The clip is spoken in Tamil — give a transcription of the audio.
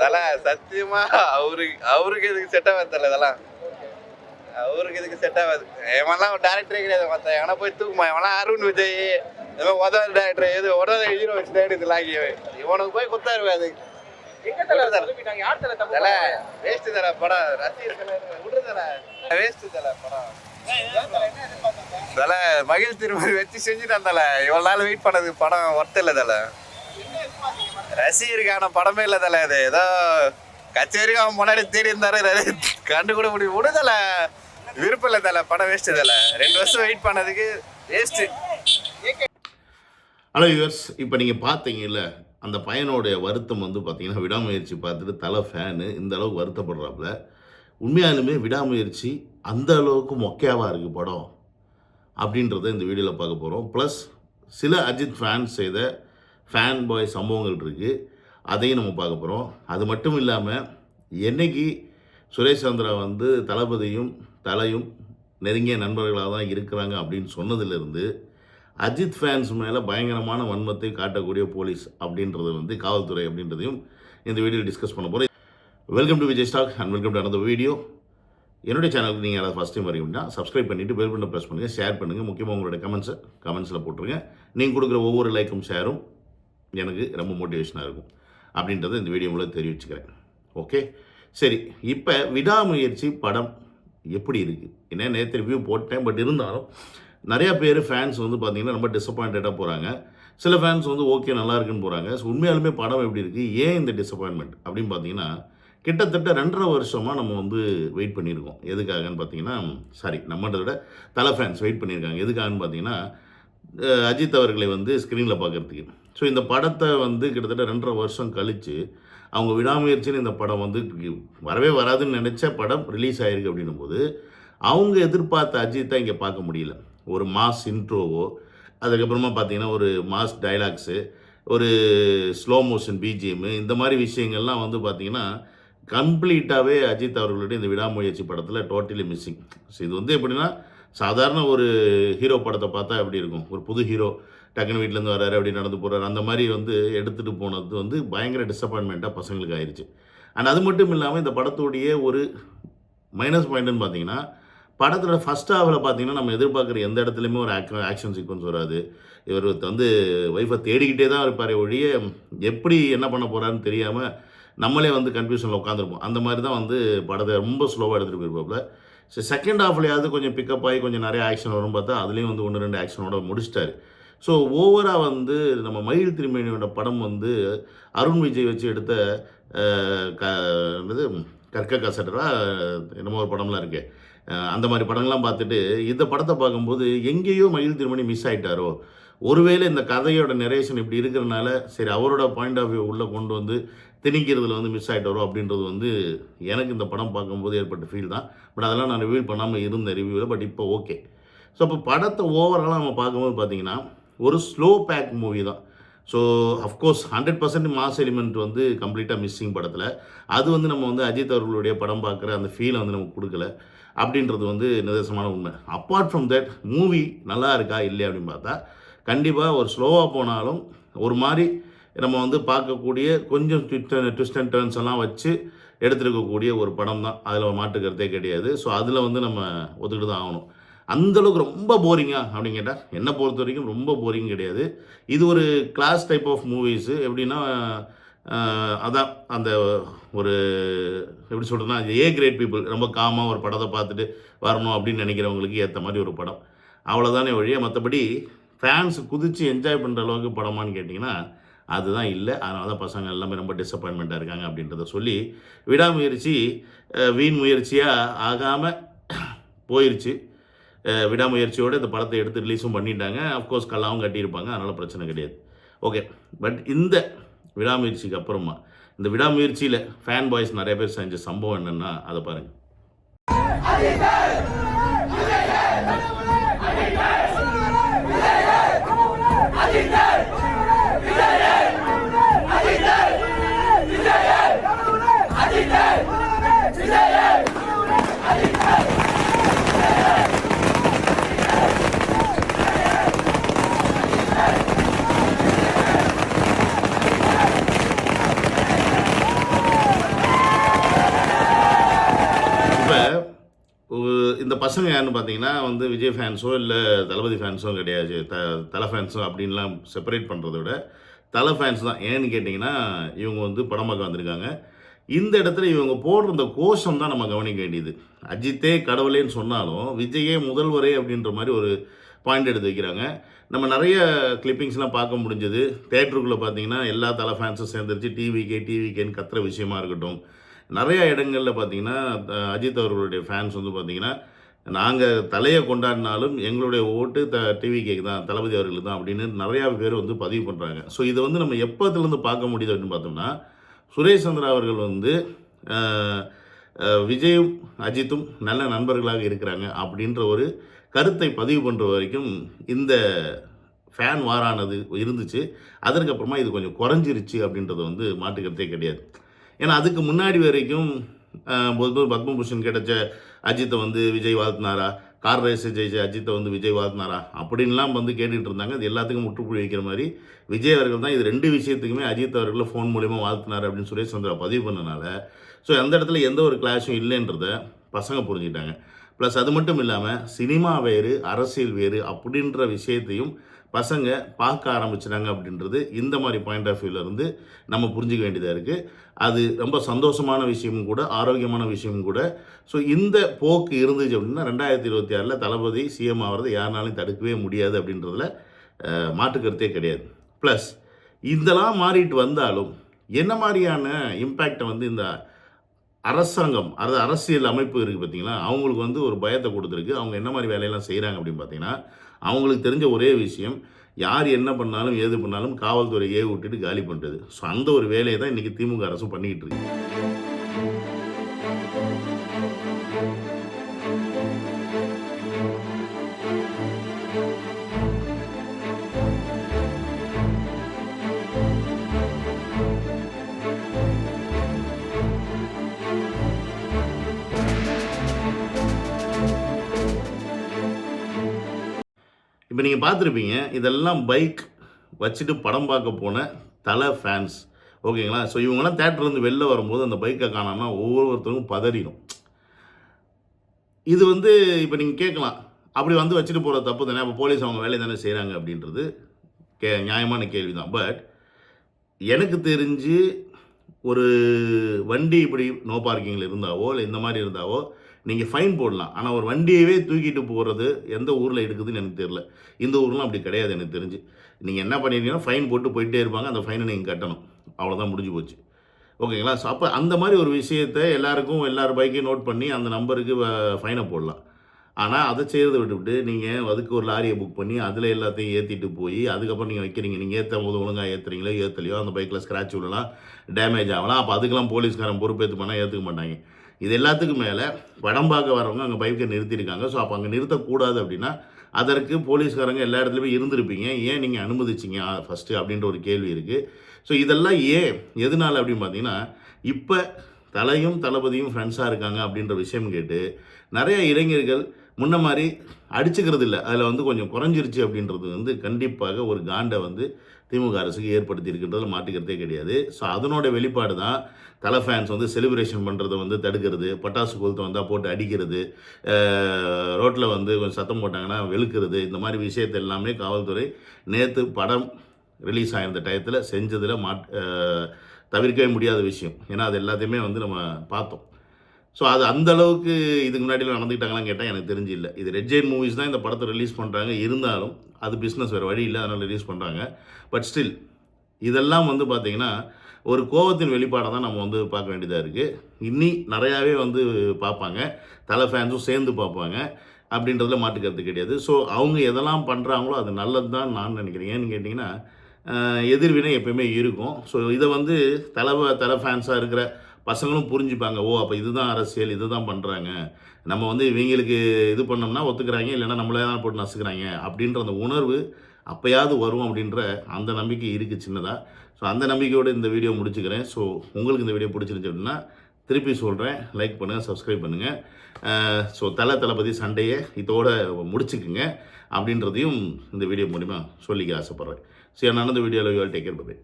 தல சத்தியமா அவருக்கு இதுக்கு செட் ஆகாது தல. இதெல்லாம் அவருக்கு இதுக்கு செட் ஆகாது. இவன்லாம் டேரக்டரே கிடையாது. மற்ற எவனா போய் தூக்குமா, இவனா அருண் விஜய் உதவி டேரக்டர் எது உடனே ஹீரோ வச்சு எடுத்து லாகி இவனுக்கு போய் குத்தாரு. அது தல வேஸ்ட் தல படம். ரசிகர் விடுறதல வேஸ்ட் தல படம். தல மகிழ் திருமதி வச்சு செஞ்சுட்டான் தல. இவ்வளவு நாள் வெயிட் பண்ணது படம் ஒர்த் இல்லை தல. ரசிகருக்கான படமே இல்லை தல. இது ஏதோ கச்சேரிக்கு அவன் முன்னாடி தேடி இருந்தாரு, கண்டு கூட முடியும். விடுதல விருப்பம் இல்லை தல. படம் வேஸ்ட் தல. 2 வருஷம் வெயிட் பண்ணதுக்கு வேஸ்ட். ஹலோ யூவர்ஸ், இப்போ நீங்கள் பார்த்தீங்கல்ல அந்த பையனுடைய வருத்தம் வந்து பார்த்தீங்கன்னா, விடாமுயற்சி பார்த்துட்டு தலை ஃபேனு இந்த அளவுக்கு வருத்தப்படுறாப்புல. உண்மையாலுமே விடாமுயற்சி அந்த அளவுக்கு மொக்கையாவாக இருக்குது படம் அப்படின்றத இந்த வீடியோவில் பார்க்க போகிறோம். ப்ளஸ் சில அஜித் ஃபேன்ஸ் செய்த ஃபேன் பாய் சம்பவங்கள் இருக்குது, அதையும் நம்ம பார்க்க போகிறோம். அது மட்டும் இல்லாமல் என்னைக்கு சுரேஷ் சந்திரா வந்து தளபதியும் தலையும் நெருங்கிய நண்பர்களாக தான் இருக்கிறாங்க அப்படின்னு சொன்னதிலிருந்து அஜித் ஃபேன்ஸ் மேலே பயங்கரமான வன்மத்தை காட்டக்கூடிய போலீஸ் அப்படின்றது வந்து காவல்துறை அப்படின்றதையும் இந்த வீடியோவில் டிஸ்கஸ் பண்ண போகிறேன். Welcome to Vijay stock and welcome to another video. என்னுடைய சேனலுக்கு நீங்கள் யாராவது ஃபஸ்ட் டைம் வரீங்கன்னா சப்ஸ்கிரைப் பண்ணிவிட்டு பெல் பட்டனை ப்ரெஸ் பண்ணுங்கள், ஷேர் பண்ணுங்கள். முக்கியமாக உங்களோட கமெண்ட்ஸில் போட்டுருங்க. நீங்கள் கொடுக்குற ஒவ்வொரு லைக்கும் ஷேரும் எனக்கு ரொம்ப மோட்டிவேஷனாக இருக்கும் அப்படின்றத இந்த வீடியோ மூலம் தெரிவிச்சுக்கிறேன். ஓகே, சரி. இப்போ விடாமுயற்சி படம் எப்படி இருக்குது? ஏன்னா நேற்று ரிவ்யூ போட்டேன், பட் இருந்தாலும் நிறையா பேர் ஃபேன்ஸ் வந்து பார்த்திங்கன்னா ரொம்ப டிசப்பாயின்டாக போகிறாங்க. சில ஃபேன்ஸ் வந்து ஓகே நல்லா இருக்குன்னு போகிறாங்க. ஸோ உண்மையாலுமே படம் எப்படி இருக்குது, ஏன் இந்த டிசப்பாயின்மெண்ட் அப்படின்னு பார்த்தீங்கன்னா, கிட்டத்தட்ட 2.5 வருஷமாக நம்ம வந்து வெயிட் பண்ணியிருக்கோம். எதுக்காகன்னு பார்த்தீங்கன்னா, நம்மளோட விட தலை ஃபேன்ஸ் வெயிட் பண்ணியிருக்காங்க. எதுக்காகன்னு பார்த்தீங்கன்னா, அஜித் அவர்களை வந்து ஸ்க்ரீனில் பார்க்குறதுக்கு. ஸோ இந்த படத்தை வந்து கிட்டத்தட்ட 2.5 வருஷம் கழித்து அவங்க விடாமுயற்சின்னு இந்த படம் வந்து வரவே வராதுன்னு நினச்ச படம் ரிலீஸ் ஆகிருக்கு அப்படின்னும் போது அவங்க எதிர்பார்த்த அஜித்தை இங்கே பார்க்க முடியல. ஒரு மாஸ் இன்ட்ரோவோ, அதுக்கப்புறமா பார்த்தீங்கன்னா ஒரு மாஸ் டைலாக்ஸு, ஒரு ஸ்லோ மோஷன் பிஜிஎம்மு, இந்த மாதிரி விஷயங்கள்லாம் வந்து பார்த்திங்கன்னா கம்ப்ளீட்டாகவே அஜித் அவர்களுடைய இந்த விடாமுயற்சி படத்தில் டோட்டலி மிஸ்ஸிங். ஸோ இது வந்து எப்படின்னா, சாதாரண ஒரு ஹீரோ படத்தை பார்த்தா எப்படி இருக்கும், ஒரு புது ஹீரோ டக்குன்னு வீட்டிலேருந்து வர்றாரு, அப்படி நடந்து போகிறாரு, அந்த மாதிரி வந்து எடுத்துகிட்டு போனது வந்து பயங்கர டிசப்பாயின்மெண்ட்டாக பசங்களுக்கு ஆயிடுச்சு. அண்ட் அது மட்டும் இல்லாமல் இந்த படத்துடைய ஒரு மைனஸ் பாயிண்ட்டுன்னு பார்த்தீங்கன்னா, படத்தோட ஃபஸ்ட் ஹாஃபில் பார்த்தீங்கன்னா நம்ம எதிர்பார்க்குற எந்த இடத்துலையுமே ஒரு ஆக்ஷன் சீக்வன்ஸ் வராது. இவர் வந்து ஒய்ஃபை தேடிக்கிட்டே தான் இருப்பார் ஒழிய எப்படி என்ன பண்ண போகிறாருன்னு தெரியாமல் நம்மளே வந்து கன்ஃபியூஷனில் உட்காந்துருப்போம். அந்த மாதிரி தான் வந்து படத்தை ரொம்ப ஸ்லோவாக எடுத்துகிட்டு போயிருப்பாப்புல. ஸோ செகண்ட் ஹாஃப்லையாவது கொஞ்சம் பிக்கப் ஆகி கொஞ்சம் நிறைய ஆக்ஷன் வரும் பார்த்தா அதுலேயும் வந்து 1-2 ஆக்ஷனோட முடிச்சிட்டாரு. ஸோ ஓவராக வந்து நம்ம மயில் திருமேனியோட படம் வந்து அருண் விஜய் வச்சு எடுத்த கற்க கசடரா என்னமோ ஒரு படம்லாம் இருக்குது, அந்த மாதிரி படங்கள்லாம் பார்த்துட்டு இந்த படத்தை பார்க்கும்போது எங்கேயோ மயில் திருமணி மிஸ் ஆகிட்டாரோ, ஒருவேளை இந்த கதையோட நரேஷன் இப்படி இருக்கிறனால சரி அவரோட பாயிண்ட் ஆஃப் வியூ உள்ளே கொண்டு வந்து திணிக்கிறதுல வந்து மிஸ் ஆகிட்டாரோ அப்படின்றது வந்து எனக்கு இந்த படம் பார்க்கும்போது ஏற்பட்ட ஃபீல் தான். பட் அதெல்லாம் நான் ரிவ்யூ பண்ணாமல் இருந்தேன் ரிவ்யூவில். பட் இப்போ ஓகே. ஸோ இப்போ படத்தை ஓவராலாக நம்ம பார்க்கும்போது பார்த்திங்கன்னா ஒரு ஸ்லோ பேக் மூவி தான். ஸோ அஃப்கோர்ஸ் 100% மாஸ் எலிமெண்ட் வந்து கம்ப்ளீட்டாக மிஸ்ஸிங் படத்தில். அது வந்து நம்ம வந்து அஜித் அவர்களுடைய படம் பார்க்குற அந்த ஃபீலை வந்து நமக்கு கொடுக்கல அப்படின்றது வந்து நிதர்சனமான உண்மை. அப்பார்ட் ஃப்ரம் தட் மூவி நல்லா இருக்கா இல்லையா அப்படின்னு பார்த்தா கண்டிப்பாக ஒரு ஸ்லோவாக போனாலும் ஒரு மாதிரி நம்ம வந்து பார்க்கக்கூடிய கொஞ்சம் ட்விஸ்ட் அண்ட் டர்ன்ஸ் எல்லாம் வச்சு எடுத்துருக்கக்கூடிய ஒரு படம் தான். அதில் மாட்டுக்கிறதே கிடையாது. ஸோ அதில் வந்து நம்ம ஒத்துக்கிட்டு தான் ஆகணும். அந்தளவுக்கு ரொம்ப போரிங்கா அப்படின்னு கேட்டால் என்னை பொறுத்த வரைக்கும் ரொம்ப போரிங் கிடையாது. இது ஒரு கிளாஸ் டைப் ஆஃப் மூவிஸு. எப்படின்னா அதான் அந்த ஒரு எப்படி சொல்கிறதுனா, ஏ கிரேட் பீப்புள் ரொம்ப காமாக ஒரு படத்தை பார்த்துட்டு வரணும் அப்படின்னு நினைக்கிறவங்களுக்கு ஏற்ற மாதிரி ஒரு படம். அவ்வளோதானே வழியாக. மற்றபடி ஃபேன்ஸ் குதித்து என்ஜாய் பண்ணுற அளவுக்கு படமானு கேட்டிங்கன்னா அதுதான் இல்லை. அதனால தான் பசங்க எல்லாமே ரொம்ப டிசப்பாயின்மெண்ட்டாக இருக்காங்க அப்படின்றத சொல்லி விடாமுயற்சி வீண் முயற்சியாக ஆகாமல் போயிடுச்சு. விடாமுயற்சியோடு இந்த படத்தை எடுத்து ரிலீஸும் பண்ணிட்டாங்க. அஃப்கோர்ஸ் கல்லாவும் கட்டியிருப்பாங்க, அதனால் பிரச்சனை கிடையாது. ஓகே, பட் இந்த விடாமுயற்சிக்கு அப்புறமா இந்த விடாமுயற்சியில் ஃபேன் பாய்ஸ் நிறைய பேர் செஞ்ச சம்பவம் என்னென்னா அதை பாருங்கள். பசங்க யாருன்னு பார்த்தீங்கன்னா வந்து விஜய் ஃபேன்ஸோ இல்லை தளபதி ஃபேன்ஸோ கிடையாது. தலை ஃபேன்ஸோ அப்படின்லாம் செப்பரேட் பண்ணுறத விட தலை ஃபேன்ஸ் தான். ஏன்னு கேட்டிங்கன்னா இவங்க வந்து படம் பார்க்க வந்திருக்காங்க. இந்த இடத்துல இவங்க போடுற இந்த கோஷம் தான் நம்ம கவனிக்க வேண்டியது. அஜித்தே கடவுளேன்னு சொன்னாலும் விஜயே முதல்வரே அப்படின்ற மாதிரி ஒரு பாயிண்ட் எடுத்து வைக்கிறாங்க. நம்ம நிறைய கிளிப்பிங்ஸ்லாம் பார்க்க முடிஞ்சது. தேட்டருக்குள்ளே பார்த்தீங்கன்னா எல்லா தலை ஃபேன்ஸும் சேர்ந்துருச்சு. டிவிகேன்னு கத்துற விஷயமா இருக்கட்டும். நிறைய இடங்களில் பார்த்தீங்கன்னா அஜித் அவர்களுடைய ஃபேன்ஸ் வந்து பார்த்தீங்கன்னா நாங்கள் தலையை கொண்டாடினாலும் எங்களுடைய ஓட்டு டிவிகேக்கு தான், தளபதி அவர்களுக்கு தான் அப்படின்னு நிறையா பேர் வந்து பதிவு பண்ணுறாங்க. ஸோ இதை வந்து நம்ம எப்போத்துலேருந்து பார்க்க முடியுது அப்படின்னு பார்த்தோம்னா, சுரேஷ் சந்திரா அவர்கள் வந்து விஜயும் அஜித்தும் நல்ல நண்பர்களாக இருக்கிறாங்க அப்படின்ற ஒரு கருத்தை பதிவு பண்ணுற வரைக்கும் இந்த ஃபேன் வாரானது இருந்துச்சு. அதற்கப்புறமா இது கொஞ்சம் குறைஞ்சிருச்சு அப்படின்றது வந்து மாற்றுக்கிறதே கிடையாது. ஏன்னா அதுக்கு முன்னாடி வரைக்கும் பத்மபூஷன் கிடைச்ச அஜித்தை வந்து விஜய் வாழ்த்தினாரா, கார் ரேஸை ஜெயிச்ச அஜித்தை வந்து விஜய் வாழ்த்தினாரா அப்படின்லாம் வந்து கேட்டுட்டு இருந்தாங்க. அது எல்லாத்துக்கும் முற்றுப்புள்ளி வைக்கிற மாதிரி விஜய் அவர்கள் தான் இது 2 விஷயத்துக்குமே அஜித் அவர்களை ஃபோன் மூலிமா வாழ்த்தினார் அப்படின்னு சுரேஷ் சந்திரா பதிவு பண்ணனால, ஸோ அந்த இடத்துல எந்த ஒரு கிளாஷும் இல்லைன்றத பசங்க புரிஞ்சுக்கிட்டாங்க. ப்ளஸ் அது மட்டும் இல்லாமல் சினிமா வேறு அரசியல் வேறு அப்படின்ற விஷயத்தையும் பசங்க பார்க்க ஆரம்பிச்சிட்டாங்க அப்படின்றது இந்த மாதிரி பாயிண்ட் ஆஃப் வியூவிலேருந்து நம்ம புரிஞ்சிக்க வேண்டியதாக இருக்குது. அது ரொம்ப சந்தோஷமான விஷயமும் கூட, ஆரோக்கியமான விஷயமும் கூட. ஸோ இந்த போக்கு இருந்துச்சு அப்படின்னா 2026 தளபதி சிஎம் ஆகிறது யாருனாலும் தடுக்கவே முடியாது அப்படின்றதுல மாற்றுக்கருத்தே கிடையாது. ப்ளஸ் இதெல்லாம் மாறிட்டு வந்தாலும் என்ன மாதிரியான இம்பேக்டை வந்து இந்த அரசாங்கம், அதாவது அரசியல் அமைப்பு இருக்குது பார்த்தீங்களா, அவங்களுக்கு வந்து ஒரு பயத்தை கொடுத்துருக்கு. அவங்க என்ன மாதிரி வேலையெல்லாம் செய்கிறாங்க அப்படின்னு பார்த்தீங்கன்னா, அவங்களுக்கு தெரிஞ்ச ஒரே விஷயம், யார் என்ன பண்ணாலும் ஏது பண்ணாலும் காவல்துறையை விட்டுட்டு காலி பண்ணுறது. ஸோ அந்த ஒரு வேலையை தான் இன்றைக்கி திமுக அரசு பண்ணிக்கிட்டு இருக்கு. இப்போ நீங்கள் பார்த்துருப்பீங்க, இதெல்லாம் பைக் வச்சுட்டு படம் பார்க்க போன தலை ஃபேன்ஸ், ஓகேங்களா? ஸோ இவங்கெல்லாம் தேட்டர்லேருந்து வெளில வரும்போது அந்த பைக்கை காணாமல் ஒவ்வொருத்தருக்கும் பதறிடும். இது வந்து இப்போ நீங்கள் கேட்கலாம், அப்படி வந்து வச்சுட்டு போகிற தப்பு தானே, அப்போ போலீஸ் அவங்க வேலையை தானே செய்கிறாங்க அப்படின்றது நியாயமான கேள்வி தான். பட் எனக்கு தெரிஞ்சு ஒரு வண்டி இப்படி நோ பார்க்கிங்கில் இருந்தாவோ இல்லை இந்த மாதிரி இருந்தாவோ நீங்கள் ஃபைன் போடலாம். ஆனால் ஒரு வண்டியவே தூக்கிட்டு போகிறது எந்த ஊரில் இருக்குதுன்னு எனக்கு தெரியல. இந்த ஊர்லாம் அப்படி கிடையாது எனக்கு தெரிஞ்சு. நீங்கள் என்ன பண்ணியிருக்கீங்கன்னா ஃபைன் போட்டு போயிட்டே இருப்பாங்க, அந்த ஃபைனை நீங்கள் கட்டணும், அவ்வளோதான், முடிஞ்சு போச்சு, ஓகேங்களா? ஸோ அப்போ அந்த மாதிரி ஒரு விஷயத்தை எல்லாருக்கும் எல்லார் பைக்கையும் நோட் பண்ணி அந்த நம்பருக்கு ஃபைனை போடலாம். ஆனால் அதை செய்கிறத விட்டுவிட்டு நீங்கள் அதுக்கு ஒரு லாரியை புக் பண்ணி அதில் எல்லாத்தையும் ஏற்றிட்டு போய் அதுக்கப்புறம் நீங்கள் வைக்கிறீங்க. நீங்கள் ஏற்றும் போது ஒழுங்காக ஏற்றுறீங்களோ ஏற்றலையோ அந்த பைக்கில் ஸ்க்ராட்ச் விடலாம், டேமேஜ் ஆகலாம். அப்போ அதுக்கெல்லாம் போலீஸ்காரன் பொறுப்பேற்று பண்ணால் ஏற்றுக்க மாட்டாங்க. இது எல்லாத்துக்கும் மேலே படம் பார்க்க வரவங்க அங்கே பைக்கை நிறுத்தியிருக்காங்க. ஸோ அப்போ அங்கே நிறுத்தக்கூடாது அப்படின்னா அதற்கு போலீஸ்காரங்க எல்லா இடத்துலையுமே இருந்திருப்பீங்க, ஏன் நீங்கள் அனுமதிச்சிங்க ஃபஸ்ட்டு அப்படின்ற ஒரு கேள்வி இருக்குது. ஸோ இதெல்லாம் ஏன் எதனால் அப்படின்னு பார்த்தீங்கன்னா, இப்போ தலையும் தளபதியும் ஃப்ரெண்ட்ஸாக இருக்காங்க அப்படின்ற விஷயம் கேட்டு நிறைய இளைஞர்கள் முன்ன மாதிரி அடிச்சுக்கிறது இல்லை, அதில் வந்து கொஞ்சம் குறைஞ்சிருச்சு அப்படின்றது வந்து கண்டிப்பாக ஒரு காண்டை வந்து திமுக அரசுக்கு ஏற்படுத்தி இருக்கின்றதில் மாட்டுக்கிறதே கிடையாது. ஸோ அதனோட வெளிப்பாடு தான் தலை ஃபேன்ஸ் வந்து செலிப்ரேஷன் பண்ணுறதை வந்து தடுக்கிறது, பட்டாசு கொளுத்து வந்தால் போட்டு அடிக்கிறது, ரோட்டில் வந்து கொஞ்சம் சத்தம் போட்டாங்கன்னா வெளுக்கிறது, இந்த மாதிரி விஷயத்தை எல்லாமே காவல்துறை நேற்று படம் ரிலீஸ் ஆகிருந்த டயத்தில் செஞ்சதில் தவிர்க்கவே முடியாத விஷயம். ஏன்னா அது எல்லாத்தையுமே வந்து நம்ம பார்த்தோம். ஸோ அது அந்தளவுக்கு இதுக்கு முன்னாடிலாம் நடந்துக்கிட்டாங்களான்னு கேட்டால் எனக்கு தெரிஞ்சு இல்லை. இது ரெட் ஜெயின் மூவிஸ் தான் இந்த படத்தை ரிலீஸ் பண்ணுறாங்க, இருந்தாலும் அது பிஸ்னஸ் வேறு வழி இல்லை, அதனால் ரிலீஸ் பண்ணுறாங்க. பட் ஸ்டில் இதெல்லாம் வந்து பார்த்திங்கன்னா ஒரு கோவத்தின் வெளிப்பாடை தான் நம்ம வந்து பார்க்க வேண்டியதாக இருக்குது. இன்னி நிறையாவே வந்து பார்ப்பாங்க, தலை ஃபேன்ஸும் சேர்ந்து பார்ப்பாங்க அப்படின்றதுல மாட்டுக்கிறது கிடையாது. ஸோ அவங்க எதெல்லாம் பண்ணுறாங்களோ அது நல்லது தான் நான் நினைக்கிறேன். ஏன்னு கேட்டிங்கன்னா எதிர்வினை எப்பயுமே இருக்கும். ஸோ இதை வந்து தலை ஃபேன்ஸாக இருக்கிற பசங்களும் புரிஞ்சுப்பாங்க. ஓ அப்போ இதுதான் அரசியல், இது தான் பண்ணுறாங்க, நம்ம வந்து இவங்களுக்கு இது பண்ணோம்னா ஒத்துக்கிறாங்க, இல்லைன்னா நம்மளே தான் போட்டு நசுக்கிறாங்க அப்படின்ற அந்த உணர்வு அப்போயாவது வரும் அப்படின்ற அந்த நம்பிக்கை இருக்குது சின்னதாக. ஸோ அந்த நம்பிக்கையோடு இந்த வீடியோ முடிச்சுக்கிறேன். ஸோ உங்களுக்கு இந்த வீடியோ பிடிச்சிருந்துச்சு அப்படின்னா திருப்பி சொல்கிறேன், லைக் பண்ணுங்கள், சப்ஸ்கிரைப் பண்ணுங்கள். ஸோ தளபதி சண்டையை இதோடு முடிச்சுக்குங்க அப்படின்றதையும் இந்த வீடியோ மூலிமா சொல்லிக்க ஆசைப்பட்றேன். ஸோ நான் அந்த வீடியோவில் டேக் கேர் பை.